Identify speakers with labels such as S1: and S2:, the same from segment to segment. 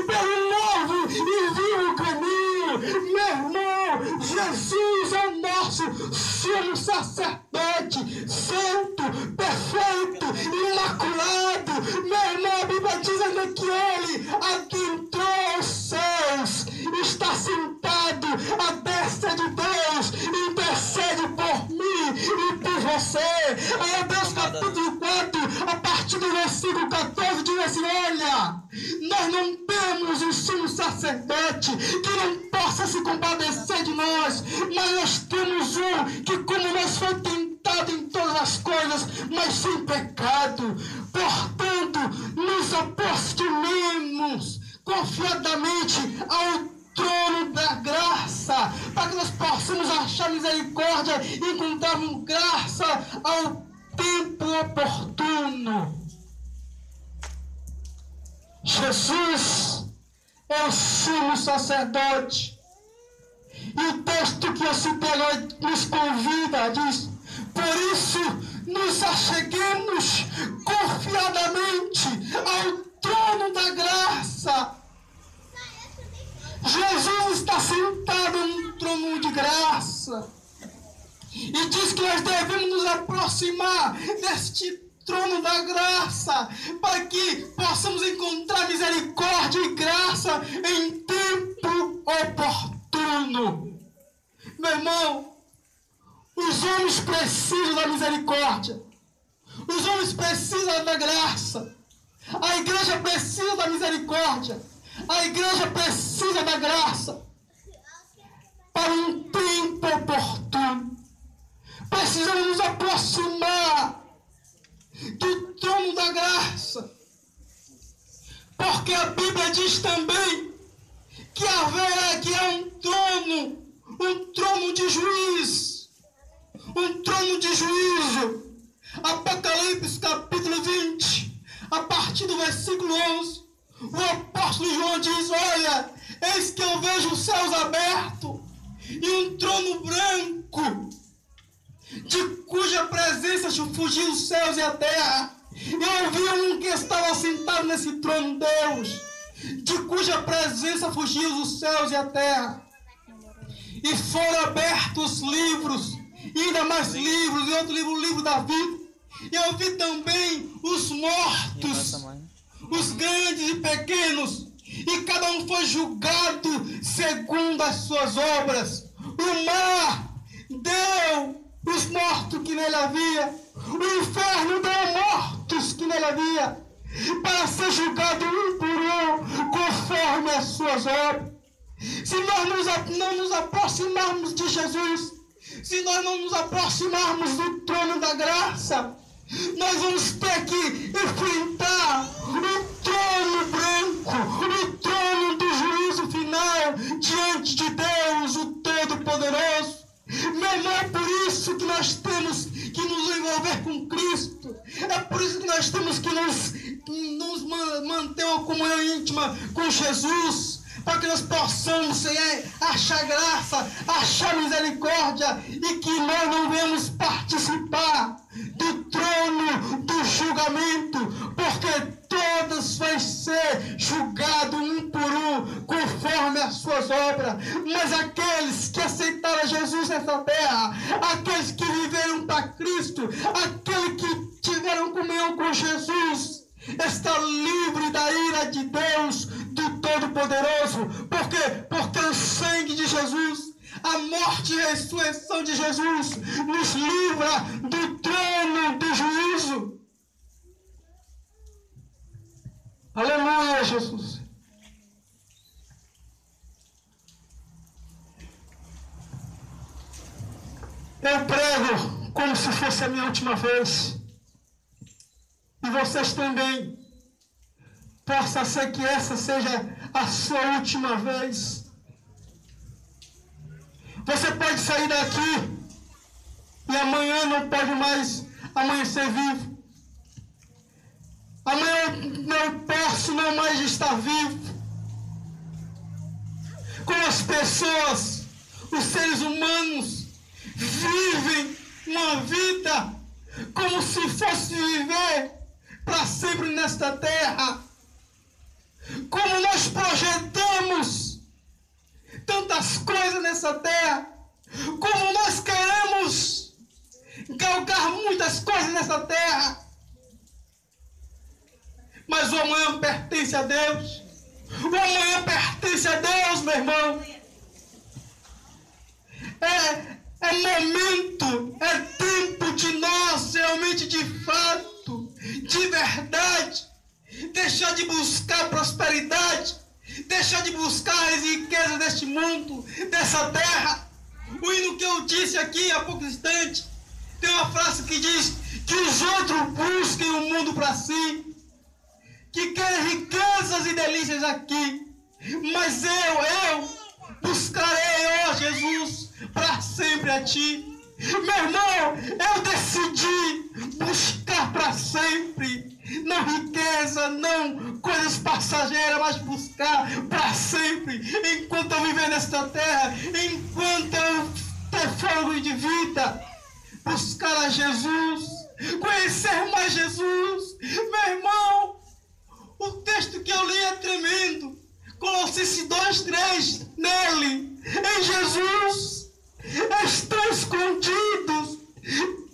S1: pelo novo e vivo caminho. Meu irmão, Jesus é o nosso sumo sacerdote, santo, perfeito, imaculado. Meu irmão, a Bíblia diz ainda que ele adentrou aos céus, está sentado à destra de Deus, intercede por mim e por você. Aí Hebreus capítulo 4, a partir do versículo 14, diz assim: olha, nós não temos um sumo sacerdote que não possa se compadecer de nós, mas nós temos um que, como nós, foi tentado em todas as coisas, mas sem pecado. Portanto, nos aproximemos confiadamente ao trono da graça, para que nós possamos achar misericórdia e encontrarmos graça ao tempo oportuno. Jesus é o sumo sacerdote. E o texto que eu citei agora nos convida, diz: por isso nos acheguemos confiadamente ao trono da graça. Jesus está sentado num trono de graça. E diz que nós devemos nos aproximar deste trono da graça, para que possamos encontrar misericórdia e graça em tempo oportuno. Meu irmão, os homens precisam da misericórdia. Os homens precisam da graça. A igreja precisa da misericórdia. A igreja precisa da graça para um tempo oportuno. Precisamos nos aproximar do trono da graça, porque a Bíblia diz também que haverá um trono de juiz, um trono de juízo. Apocalipse capítulo 20, a partir do versículo 11, o apóstolo João diz: olha, eis que eu vejo os céus abertos e um trono branco, de cuja presença fugiu os céus e a terra. Eu vi um que estava sentado nesse trono, Deus, de cuja presença fugiu os céus e a terra. E foram abertos livros, e ainda mais livros, e outro livro, o livro da vida. E eu vi também os mortos, os grandes e pequenos, e cada um foi julgado segundo as suas obras. O mar deu os mortos que nele havia, o inferno deu mortos que nele havia, para ser julgado um por um, conforme as suas obras. Se nós não nos aproximarmos de Jesus, se nós não nos aproximarmos do trono da graça, nós vamos ter que enfrentar o trono branco, o trono do juízo final, diante de Deus, o Todo-Poderoso. Meu irmão, é por isso que nós temos que nos envolver com Cristo. É por isso que nós temos que nos manter uma comunhão íntima com Jesus, para que nós possamos, Senhor, achar graça, achar misericórdia, e que nós não venhamos participar do trono do julgamento, porque todos vão ser julgados um por um, conforme as suas obras. Mas aqueles que aceitaram Jesus nessa terra, aqueles que viveram para Cristo, aqueles que tiveram comunhão com Jesus, está livre da ira de Deus, do Todo-Poderoso. Por quê? Porque o sangue de Jesus, a morte e a ressurreição de Jesus, nos livra do trono do juízo. Aleluia, Jesus. Eu prego como se fosse a minha última vez. E vocês também. Possa ser que essa seja a sua última vez. Você pode sair daqui e amanhã não pode mais amanhecer vivo. Amanhã não posso não mais estar vivo. Como as pessoas, os seres humanos, vivem uma vida como se fosse viver para sempre nesta terra. Como nós nessa terra, como nós queremos galgar muitas coisas nessa terra, mas o amanhã pertence a Deus. O amanhã pertence a Deus, meu irmão. É momento, é tempo de nós realmente, de fato, de verdade, deixar de buscar prosperidade, deixar de buscar as riquezas deste mundo, dessa terra. O hino que eu disse aqui há pouco instante, tem uma frase que diz que os outros busquem o mundo para si, que querem riquezas e delícias aqui, mas eu buscarei, ó Jesus, para sempre a ti. Meu irmão, eu decidi buscar para sempre, não riqueza, não coisas passageiras, mas buscar para sempre, enquanto eu viver nesta terra, enquanto eu ter fôlego de vida, buscar a Jesus, conhecer mais Jesus. Meu irmão, o texto que eu li é tremendo. Colossenses 2:3, nele, em Jesus, estão escondidos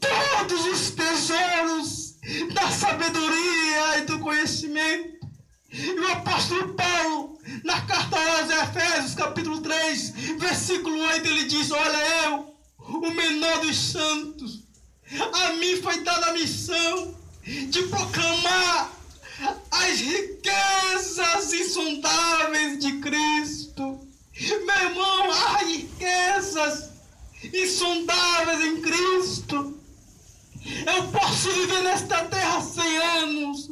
S1: todos os tesouros da sabedoria e do conhecimento. E o apóstolo Paulo, na carta aos Efésios, capítulo 3, versículo 8, ele diz: olha, eu, o menor dos santos, a mim foi dada a missão de proclamar as riquezas insondáveis de Cristo. Meu irmão, há riquezas insondáveis em Cristo. Eu posso viver nesta terra 100 anos,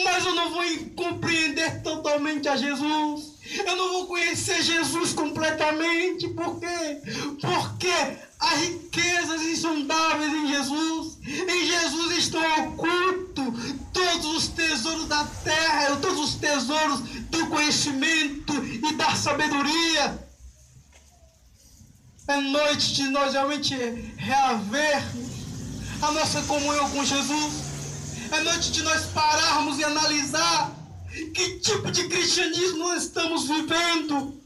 S1: mas eu não vou compreender totalmente a Jesus. Eu não vou conhecer Jesus completamente. Por quê? Porque há riquezas insondáveis em Jesus. Em Jesus estão ocultos todos os tesouros da terra, todos os tesouros do conhecimento e da sabedoria. É noite de nós realmente reavermos a nossa comunhão com Jesus. É noite de nós pararmos e analisar que tipo de cristianismo nós estamos vivendo.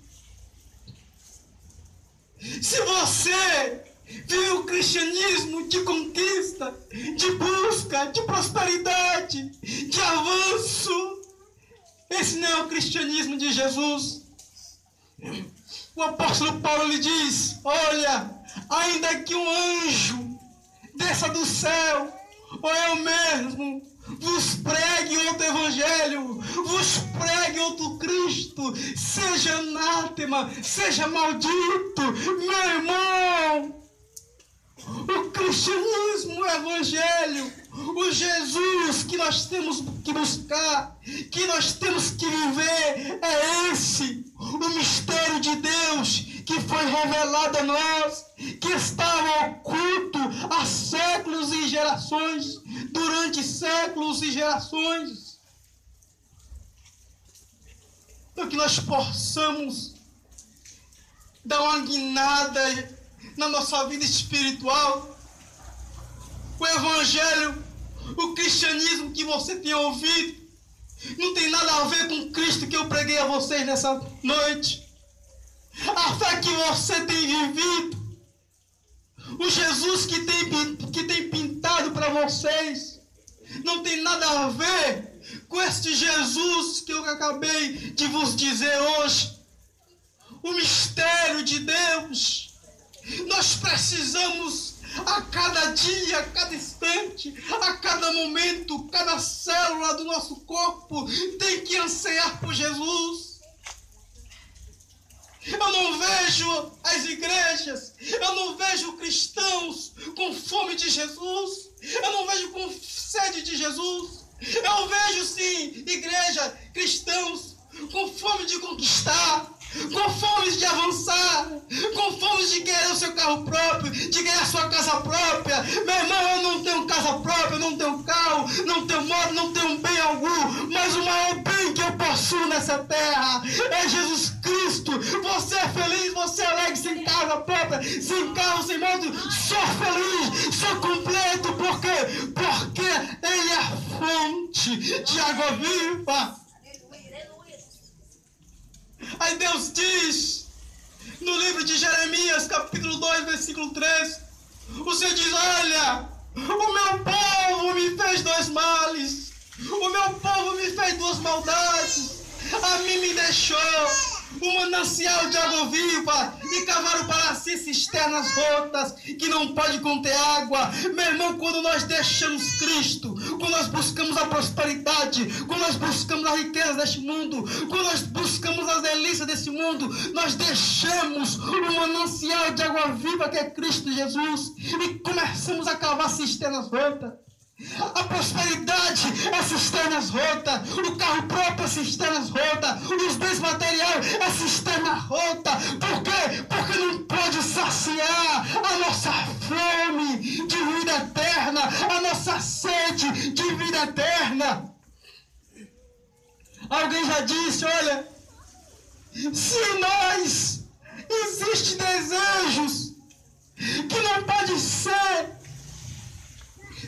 S1: Se você vive o cristianismo de conquista, de busca, de prosperidade, de avanço, esse não é o cristianismo de Jesus. O apóstolo Paulo lhe diz: olha, ainda que um anjo desça do céu, ou eu mesmo vos pregue outro evangelho, vos pregue outro Cristo, seja anátema, seja maldito. Meu irmão, o cristianismo, o evangelho, o Jesus que nós temos que buscar, que nós temos que viver, é esse, o mistério de Deus que foi revelado a nós, que estava oculto há séculos e gerações, durante séculos e gerações. Para que nós possamos dar uma guinada na nossa vida espiritual. O evangelho, o cristianismo que você tem ouvido, não tem nada a ver com o Cristo que eu preguei a vocês nessa noite. A fé que você tem vivido, o Jesus que tem pintado para vocês, não tem nada a ver com este Jesus que eu acabei de vos dizer hoje. O mistério de Deus. Nós precisamos a cada dia, a cada instante, a cada momento, cada célula do nosso corpo tem que ansiar por Jesus. Eu não vejo as igrejas, eu não vejo cristãos com fome de Jesus, eu não vejo com sede de Jesus. Eu vejo sim, igreja, cristãos com fome de conquistar, com fome de avançar, com fome de querer o seu carro próprio, de querer a sua casa própria. Meu irmão, eu não tenho casa própria, eu não tenho carro, não tenho moto, não tenho bem algum, mas o maior bem que eu possuo nessa terra é Jesus Cristo. Você é feliz, você é alegre sem casa própria, sem carro, sem moto. Sou feliz, sou completo, por quê? Porque Ele é a fonte de água viva. Aí Deus diz No livro de Jeremias, capítulo 2, versículo 3, o Senhor diz: olha, o meu povo me fez dois males, o meu povo me fez duas maldades. A mim me deixou um manancial de água viva e cavaram para si cisternas rotas que não pode conter água. Meu irmão, quando nós deixamos Cristo, quando nós buscamos a prosperidade, quando nós buscamos a riqueza deste mundo, quando nós buscamos as delícias desse mundo, nós deixamos o manancial de água viva que é Cristo Jesus e começamos a cavar cisternas rotas. A prosperidade é cisternas rotas, o carro próprio é cisternas rotas, os bens materiais é cisterna rota. Por quê? Porque não pode saciar a nossa fome de vida eterna, a nossa sede de vida eterna. Alguém já disse, olha, se em nós existem desejos que não podem ser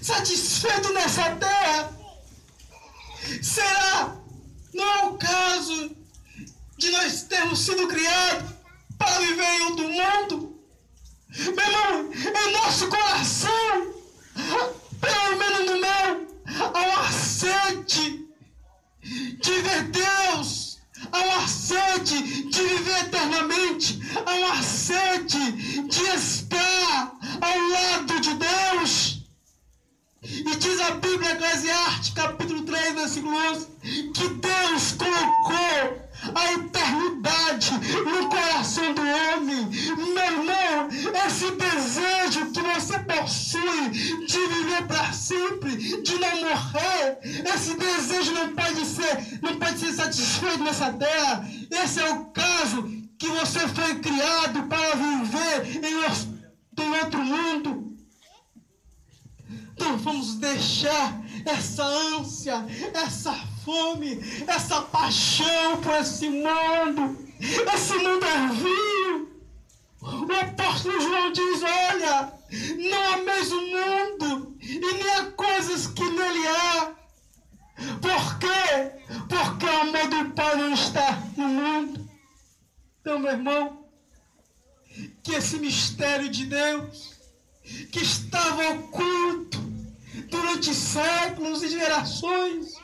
S1: satisfeito nessa terra, será? Não é o caso de nós termos sido criados para viver em outro mundo? Meu irmão, em nosso coração, pelo menos no meu, há uma sede de ver Deus, há uma sede de viver eternamente, há uma sede de estar ao lado de Deus. E diz a Bíblia, Eclesiastes, capítulo 3, versículo 11, que Deus colocou a eternidade no coração do homem. Meu irmão, esse desejo que você possui de viver para sempre, de não morrer, esse desejo não pode ser satisfeito nessa terra. Esse é o caso que você foi criado para viver em outro mundo. Então vamos deixar essa ânsia, essa fome, essa paixão por esse mundo. Esse mundo é vil. O apóstolo João diz, olha, não ameis o mundo e nem há coisas que nele há. Por quê? Porque o amor do Pai não está no mundo. Então, meu irmão, que esse mistério de Deus que estava oculto durante séculos e gerações,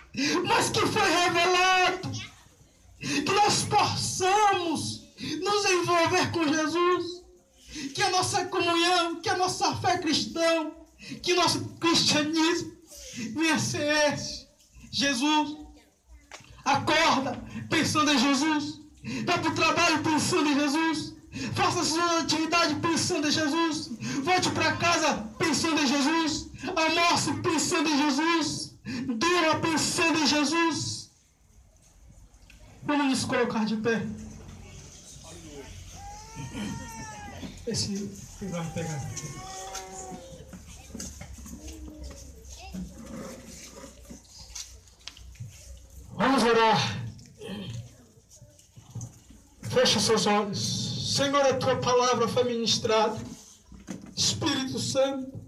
S1: mas que foi revelado, que nós possamos nos envolver com Jesus, que a nossa comunhão, que a nossa fé cristã, que nosso cristianismo venha a ser esse. Jesus, acorda pensando em Jesus, vai para o trabalho pensando em Jesus, faça a sua atividade pensando em Jesus, volte para casa pensando em Jesus, almoce pensando em Jesus, durma pensando em Jesus. Vamos nos colocar de pé. Esse vai pegar. Vamos orar. Feche seus olhos. Senhor, a tua palavra foi ministrada. Espírito Santo,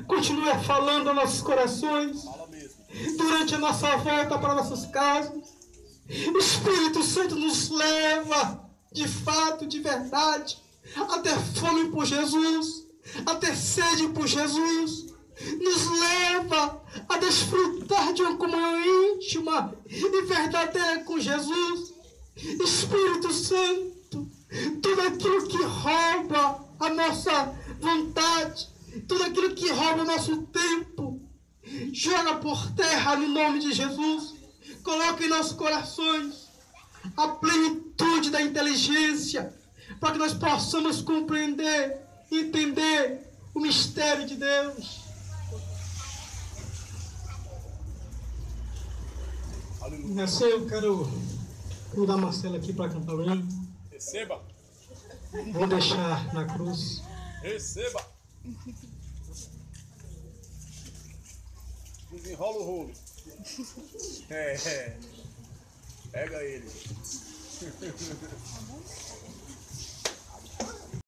S1: continua falando aos nossos corações durante a nossa volta para nossas casas. Espírito Santo nos leva, de fato, de verdade, a ter fome por Jesus, a ter sede por Jesus. Nos leva a desfrutar de uma comunhão íntima e verdadeira com Jesus. Espírito Santo, tudo aquilo que rouba a nossa vontade, tudo aquilo que rouba o nosso tempo, joga por terra no nome de Jesus. Coloca em nossos corações a plenitude da inteligência, para que nós possamos compreender, entender o mistério de Deus. Assim, eu quero convidar a Marcela aqui para cantar o hino.
S2: Receba.
S1: Vou deixar na cruz.
S2: Receba. Desenrola o rolo. Pega ele.